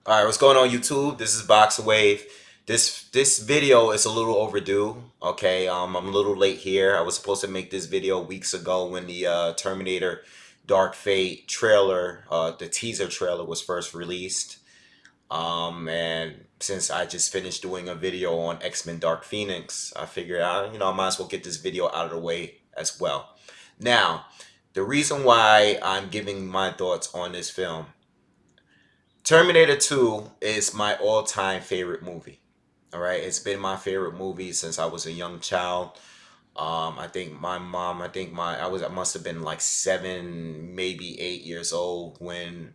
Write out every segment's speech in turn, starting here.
All right, what's going on YouTube? This is BoxingWave. This video is a little overdue. Okay, I'm a little late here. I was supposed to make this video weeks ago when the Terminator Dark Fate trailer, the teaser trailer was first released. And since I just finished doing a video on X-Men Dark Phoenix, I figured I might as well get this video out of the way as well. Now, the reason why I'm giving my thoughts on this film. Terminator 2 is my all-time favorite movie. All right, it's been my favorite movie since I was a young child. I think my mom, I must have been like 7, maybe 8 years old when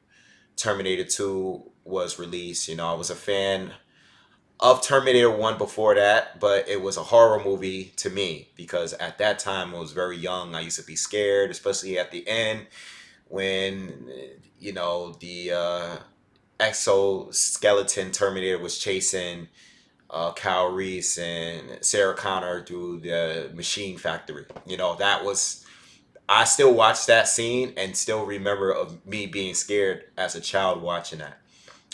Terminator 2 was released. I was a fan of Terminator 1 before that, but it was a horror movie to me because at that time I was very young. I used to be scared, especially at the end when the exoskeleton Terminator was chasing Kyle Reese and Sarah Connor through the machine factory. That was. I still watch that scene and still remember of me being scared as a child watching that.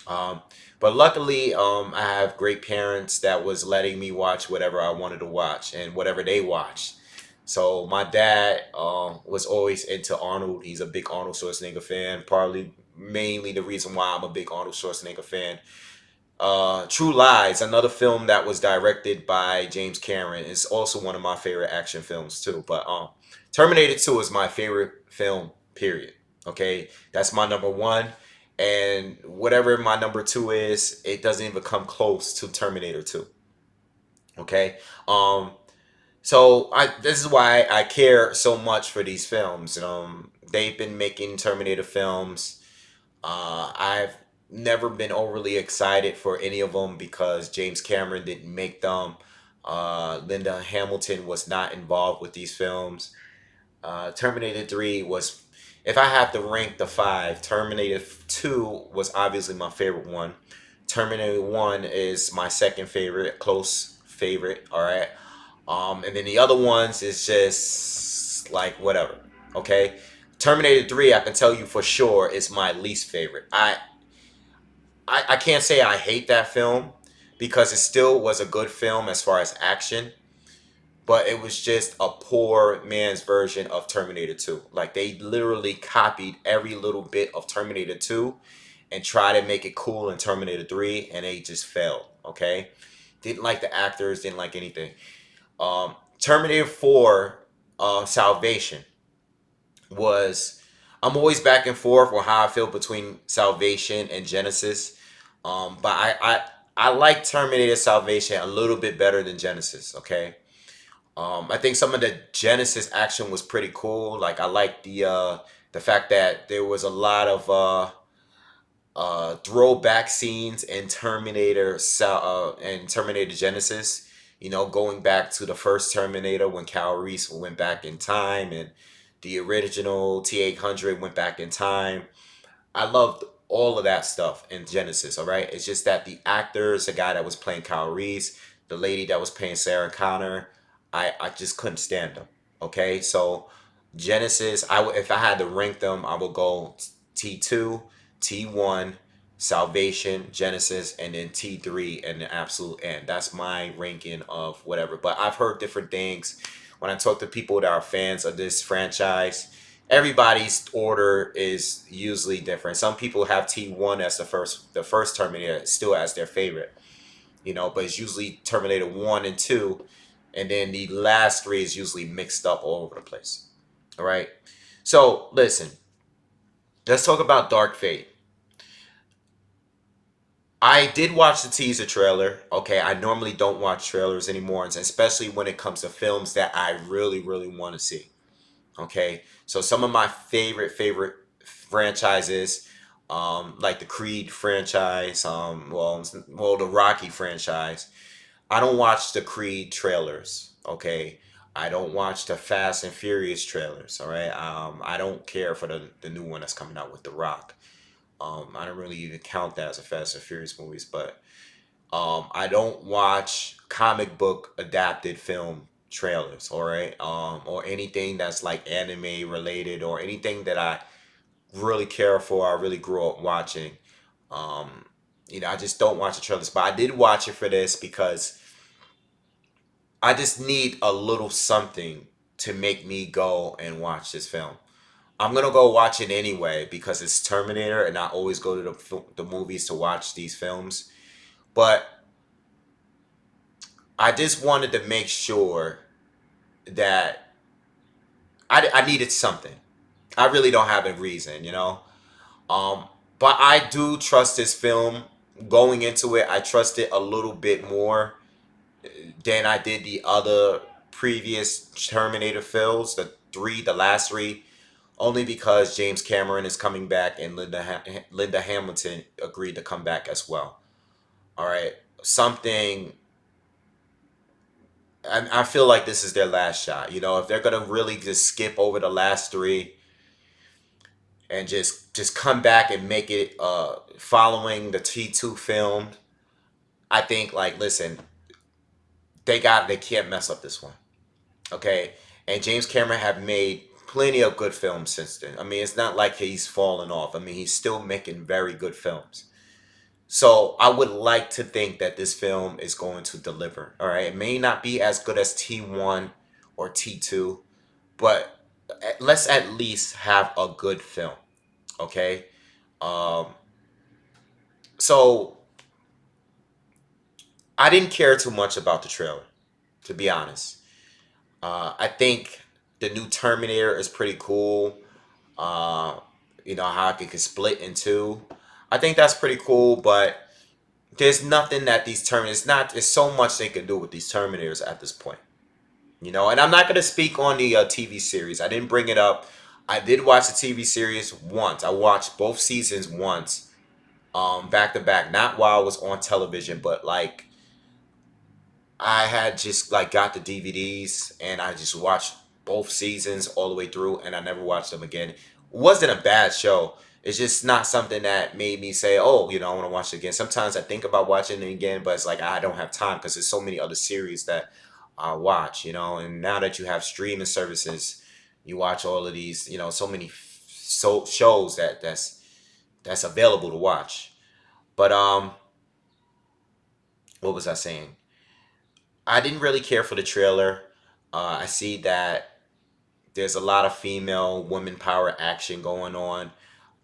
Um, but luckily, I have great parents that was letting me watch whatever I wanted to watch and whatever they watched. So my dad was always into Arnold. He's a big Arnold Schwarzenegger fan. Probably mainly the reason why I'm a big Arnold Schwarzenegger fan. True Lies, another film that was directed by James Cameron, is also one of my favorite action films too. But Terminator 2 is my favorite film. Period. Okay, that's my number one, and whatever my number two is, it doesn't even come close to Terminator 2. Okay, um, so this is why I care so much for these films. They've been making Terminator films. I've never been overly excited for any of them because James Cameron didn't make them. Linda Hamilton was not involved with these films. Terminator 3 was, if I have to rank the five, Terminator 2 was obviously my favorite one. Terminator 1 is my second favorite, close favorite, all right? And then the other ones is just like whatever, okay? Terminator 3, I can tell you for sure, is my least favorite. I can't say I hate that film because it still was a good film as far as action, but it was just a poor man's version of Terminator 2. Like they literally copied every little bit of Terminator 2 and tried to make it cool in Terminator 3 and they just failed, okay? Didn't like the actors, didn't like anything. Terminator 4 Salvation was, I'm always back and forth with how I feel between Salvation and Genesis. But I like Terminator Salvation a little bit better than Genesis, okay? I think some of the Genesis action was pretty cool. Like I like the fact that there was a lot of throwback scenes in and Terminator Genesis. Going back to the first Terminator when Kyle Reese went back in time, and the original T-800 went back in time. I loved all of that stuff in Genesis. All right, it's just that the actors, the guy that was playing Kyle Reese, the lady that was playing Sarah Connor, I just couldn't stand them. Okay, so Genesis, if I had to rank them, I would go T2, T1, Salvation, Genesis, and then T3 and the absolute end. That's my ranking of whatever. But I've heard different things when I talk to people that are fans of this franchise. Everybody's order is usually different. Some people have T1 as the first Terminator still as their favorite, but it's usually Terminator 1 and 2, and then the last three is usually mixed up all over the place. All right. So listen, let's talk about Dark Fate. I did watch the teaser trailer. Okay, I normally don't watch trailers anymore, and especially when it comes to films that I really, really want to see. Okay, so some of my favorite franchises, like the Creed franchise, well, the Rocky franchise. I don't watch the Creed trailers. Okay, I don't watch the Fast and Furious trailers. All right, I don't care for the new one that's coming out with The Rock. I don't really even count that as a Fast and Furious movies, but I don't watch comic book adapted film trailers, all right, or anything that's like anime related or anything that I really care for. I really grew up watching. Um, I just don't watch the trailers. But I did watch it for this because I just need a little something to make me go and watch this film. I'm gonna go watch it anyway because it's Terminator, and I always go to the movies to watch these films. But I just wanted to make sure that I needed something. I really don't have a reason. Um, but I do trust this film. Going into it, I trust it a little bit more than I did the other previous Terminator films, the last three, only because James Cameron is coming back and Linda Hamilton agreed to come back as well. All right, something. I feel like this is their last shot. If they're gonna really just skip over the last three and just come back and make it following the T2 film, I think like listen, they can't mess up this one. Okay, and James Cameron have made plenty of good films since then. I mean, it's not like he's fallen off. I mean, he's still making very good films. So I would like to think that this film is going to deliver. All right, it may not be as good as T1 or T2, but let's at least have a good film. Okay, um, so I didn't care too much about the trailer, to be honest. I think the new Terminator is pretty cool. Uh, how it could split in two. I think that's pretty cool, but there's nothing that these Terminators not. There's so much they can do with these Terminators at this point. And I'm not gonna speak on the TV series. I didn't bring it up. I did watch the TV series once. I watched both seasons once, back to back. Not while I was on television, but like I had just like got the DVDs and I just watched both seasons all the way through and I never watched them again. It wasn't a bad show. It's just not something that made me say, oh, I want to watch it again. Sometimes I think about watching it again, but it's like I don't have time because there's so many other series that I watch. And now that you have streaming services, you watch all of these, so many shows that's available to watch. But what was I saying? I didn't really care for the trailer. I see that there's a lot of female woman power action going on.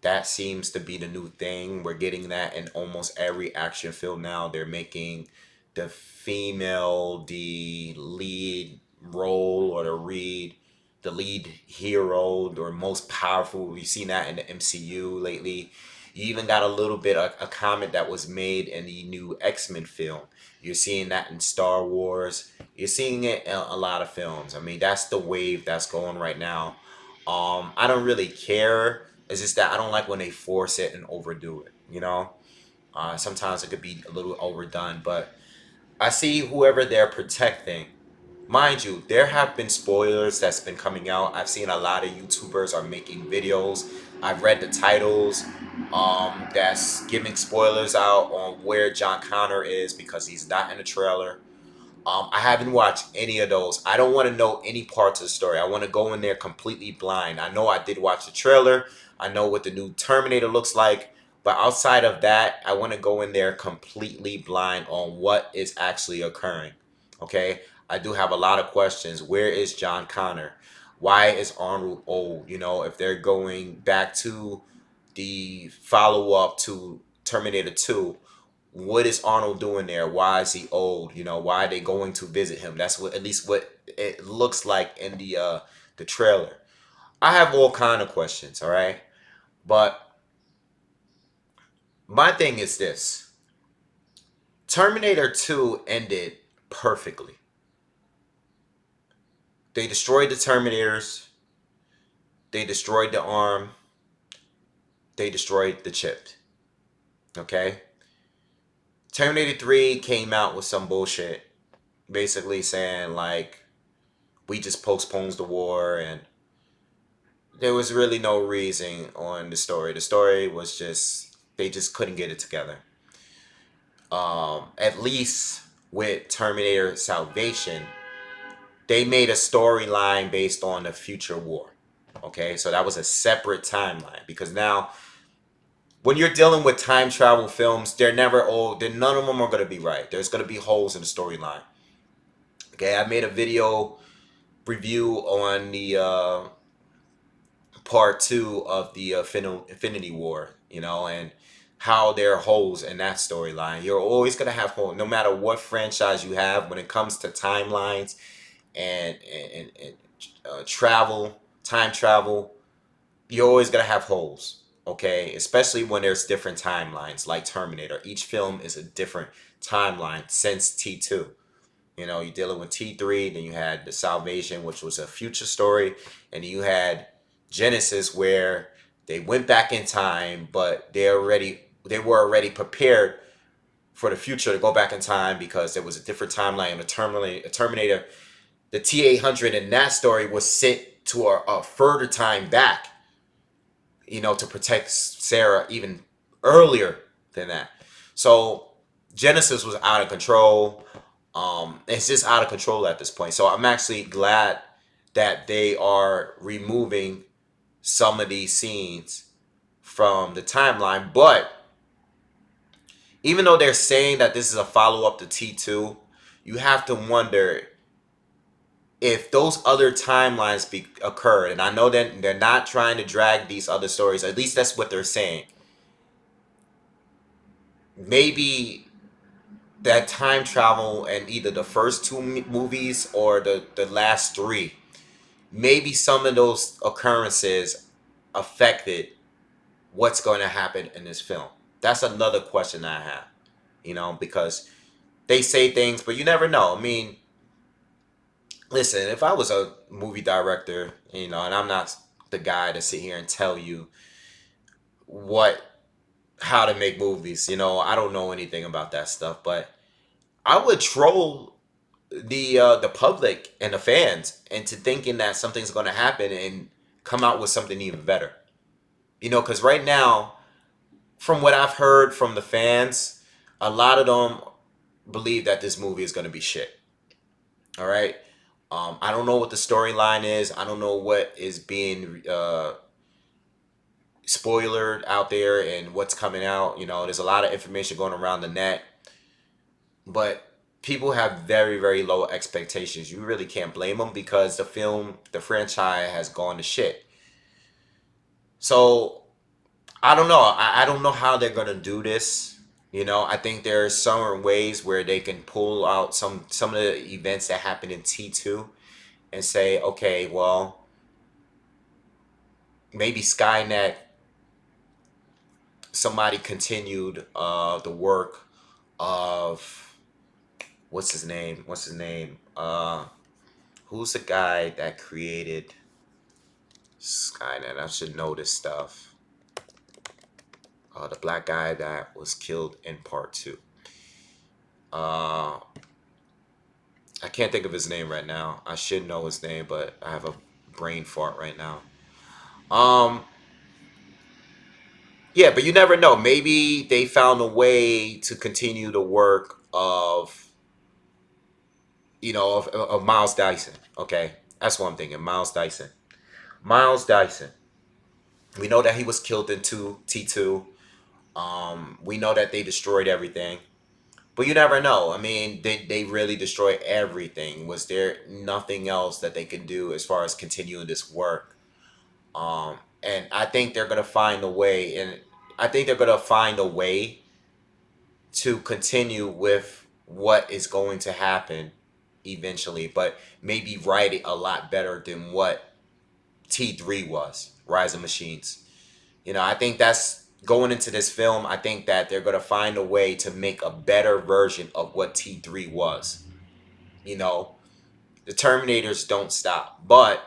That seems to be the new thing. We're getting that in almost every action film now. They're making the female the lead role or the lead hero or most powerful. We've seen that in the MCU lately. You even got a little bit of a comment that was made in the new X-Men film. You're seeing that in Star Wars. You're seeing it in a lot of films. I mean, that's the wave that's going right now. I don't really care. It's just that I don't like when they force it and overdo it. Sometimes it could be a little overdone, but I see whoever they're protecting. Mind you, there have been spoilers that's been coming out. I've seen a lot of YouTubers are making videos. I've read the titles that's giving spoilers out on where John Connor is because he's not in the trailer. I haven't watched any of those. I don't want to know any parts of the story. I want to go in there completely blind. I know I did watch the trailer. I know what the new Terminator looks like. But outside of that, I want to go in there completely blind on what is actually occurring. Okay? I do have a lot of questions. Where is John Connor? Why is Arnold old? If they're going back to the follow up to Terminator 2, what is Arnold doing there? Why is he old? Why are they going to visit him? That's what at least what it looks like in the trailer. I have all kind of questions, all right? But my thing is this. Terminator 2 ended perfectly. They destroyed the Terminators, they destroyed the arm, they destroyed the chip. Okay? Terminator 3 came out with some bullshit basically saying like we just postponed the war and there was really no reason on the story. The story was just they just couldn't get it together. At least with Terminator Salvation, they made a storyline based on the future war. Okay, so that was a separate timeline because now when you're dealing with time travel films, they're never all. They're none of them are gonna be right. There's gonna be holes in the storyline. Okay, I made a video review on the part two of the Infinity War, and how there are holes in that storyline. You're always gonna have holes, no matter what franchise you have, when it comes to timelines and travel, time travel. You're always gonna have holes. Okay, especially when there's different timelines, like Terminator. Each film is a different timeline since T2. You're dealing with T3, then you had the Salvation, which was a future story, and you had Genesis, where they went back in time, but they were already prepared for the future to go back in time because there was a different timeline. And a Terminator, the T-800 in that story was sent to a further time back, to protect Sarah even earlier than that. So Genesis was out of control. It's just out of control at this point. So I'm actually glad that they are removing some of these scenes from the timeline. But even though they're saying that this is a follow up to T2, you have to wonder if those other timelines occurred. And I know that they're not trying to drag these other stories. At least that's what they're saying. Maybe that time travel in either the first two movies or the last three, maybe some of those occurrences affected what's going to happen in this film. That's another question I have, because they say things, but you never know. I mean, listen, if I was a movie director, and I'm not the guy to sit here and tell you what how to make movies, I don't know anything about that stuff, but I would troll the public and the fans into thinking that something's going to happen and come out with something even better. Because right now, from what I've heard from the fans, a lot of them believe that this movie is going to be shit. All right. I don't know what the storyline is. I don't know what is being spoilered out there and what's coming out. There's a lot of information going around the net, but people have very, very low expectations. You really can't blame them because the franchise has gone to shit. So I don't know. I don't know how they're gonna do this. I think there's some ways where they can pull out some of the events that happened in T2 and say, okay, well, maybe Skynet, somebody continued the work of what's his name? What's his name? Who's the guy that created Skynet? I should know this stuff. The black guy that was killed in part two. Uh, I can't think of his name right now. I should know his name, but I have a brain fart right now. Um, yeah, but you never know. Maybe they found a way to continue the work of Miles Dyson. Okay, that's what I'm thinking. Miles Dyson. Miles Dyson. We know that he was killed in T2. We know that they destroyed everything. But you never know. I mean, they really destroyed everything. Was there nothing else that they could do as far as continuing this work? And I think they're gonna find a way, and I think they're gonna find a way to continue with what is going to happen eventually, but maybe write it a lot better than what T3 was, Rise of Machines. I think that's going into this film. I think that they're going to find a way to make a better version of what T3 was. You know, the Terminators don't stop, but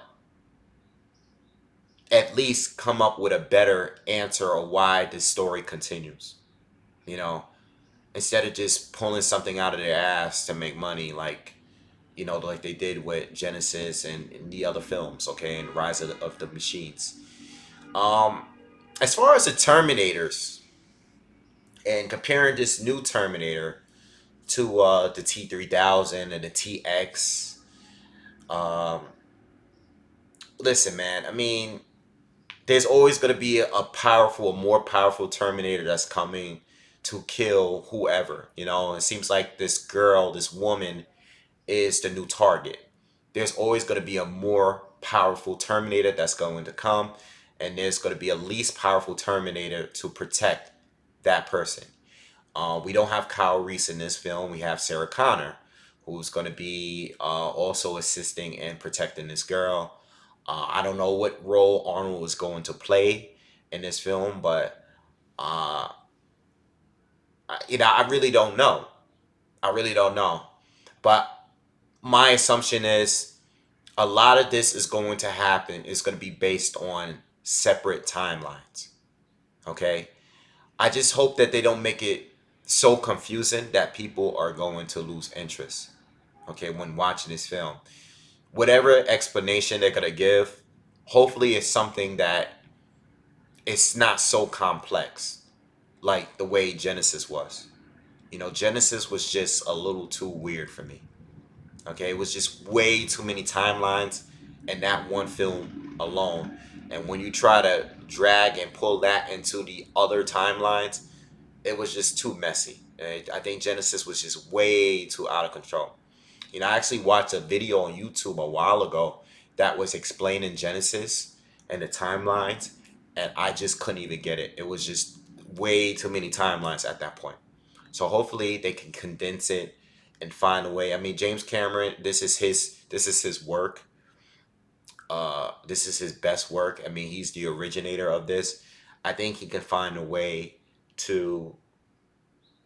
at least come up with a better answer of why this story continues. You know, instead of just pulling something out of their ass to make money, like they did with Genesis and the other films, okay, and Rise of the Machines. Um, as far as the Terminators and comparing this new Terminator to the T3000 and the TX, um, listen, man. I mean, there's always going to be a powerful, a more powerful Terminator that's coming to kill whoever. You know, it seems like this girl, this woman, is the new target. There's always going to be a more powerful Terminator that's going to come, and there's going to be a least powerful Terminator to protect that person. We don't have Kyle Reese in this film. We have Sarah Connor, who's going to be also assisting and protecting this girl. I don't know what role Arnold is going to play in this film, but I really don't know. I really don't know. But my assumption is a lot of this is going to happen. Is going to be based on separate timelines. Okay, I just hope that they don't make it so confusing that people are going to lose interest. Okay, when watching this film, whatever explanation they're gonna give, hopefully it's something that it's not so complex like the way Genesis was. You know, Genesis was just a little too weird for me. Okay, it was just way too many timelines in that one film alone. And when you try to drag and pull that into the other timelines, it was just too messy. I think Genesis was just way too out of control. You know, I actually watched a video on YouTube a while ago that was explaining Genesis and the timelines, and I just couldn't even get it. It was just way too many timelines at that point. So hopefully they can condense it and find a way. I mean, James Cameron, this is his work. This is his best work. I mean, he's the originator of this. I think he can find a way to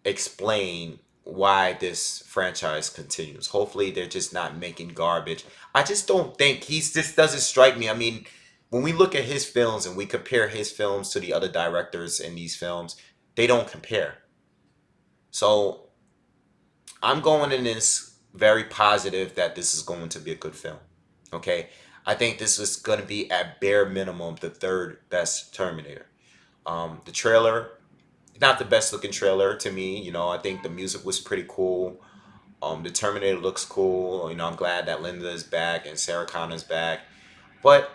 explain why this franchise continues. Hopefully, they're just not making garbage. I just don't think he's this doesn't strike me. I mean, when we look at his films and we compare his films to the other directors in these films, they don't compare. So I'm going in this very positive that this is going to be a good film. Okay, I think this is going to be at bare minimum the third best Terminator. The trailer, not the best looking trailer to me. You know, I think the music was pretty cool. The Terminator looks cool. You know, I'm glad that Linda is back and Sarah Connor's back. But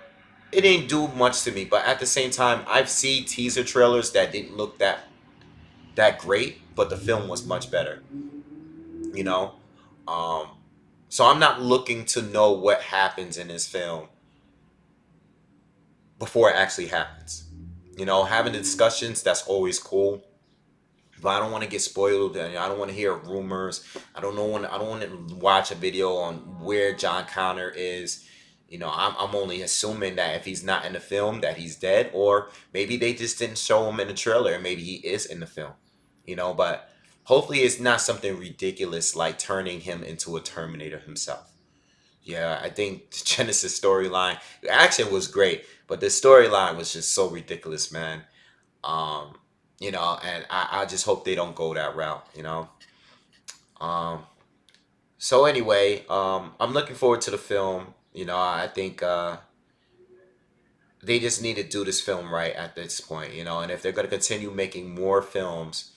it didn't do much to me. But at the same time, I've seen teaser trailers that didn't look that great, but the film was much better. You know, um, so I'm not looking to know what happens in this film before it actually happens. You know, having the discussions, that's always cool. But I don't want to get spoiled, and I don't want to hear rumors. I don't want to watch a video on where John Connor is. You know, I'm only assuming that if he's not in the film, that he's dead, or maybe they just didn't show him in the trailer, and maybe he is in the film. You know, but hopefully it's not something ridiculous like turning him into a Terminator himself. Yeah, I think the Genesis storyline, the action was great, but the storyline was just so ridiculous, man. Um, and I just hope they don't go that route, you know. Um, so anyway, I'm looking forward to the film. You know, I think they just need to do this film right at this point, you know. And if they're going to continue making more films,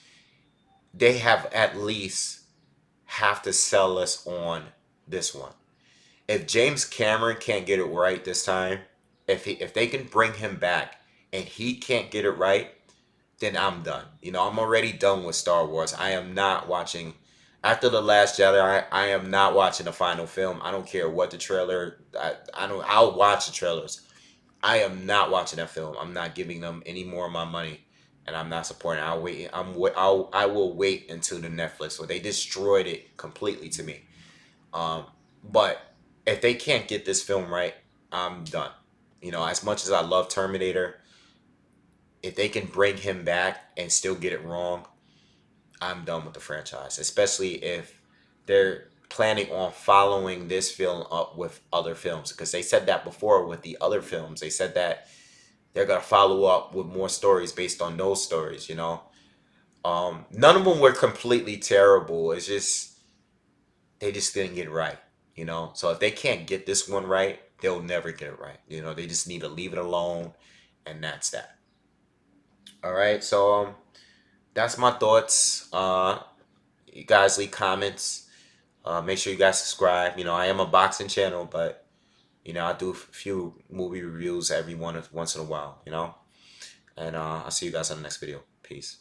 they have at least have to sell us on this one. If James Cameron can't get it right this time, if they can bring him back and he can't get it right, then I'm done. You know, I'm already done with Star Wars. I am not watching after the Last Jedi. I am not watching the final film. I don't care what the trailer. I don't. I'll watch the trailers. I am not watching that film. I'm not giving them any more of my money, and I'm not supporting. I'll wait. I will wait until the Netflix. So they destroyed it completely to me. Um, but if they can't get this film right, I'm done. You know, as much as I love Terminator, if they can bring him back and still get it wrong, I'm done with the franchise. Especially if they're planning on following this film up with other films, because they said that before with the other films. They said that they're gonna follow up with more stories based on those stories. You know, none of them were completely terrible. It's just they just didn't get it right. You know, so if they can't get this one right, they'll never get it right. You know, they just need to leave it alone, and that's that. All right, so that's my thoughts. You guys leave comments. Make sure you guys subscribe. You know, I am a boxing channel, but You know, I do a few movie reviews every once in a while. You know, and I'll see you guys on the next video. Peace.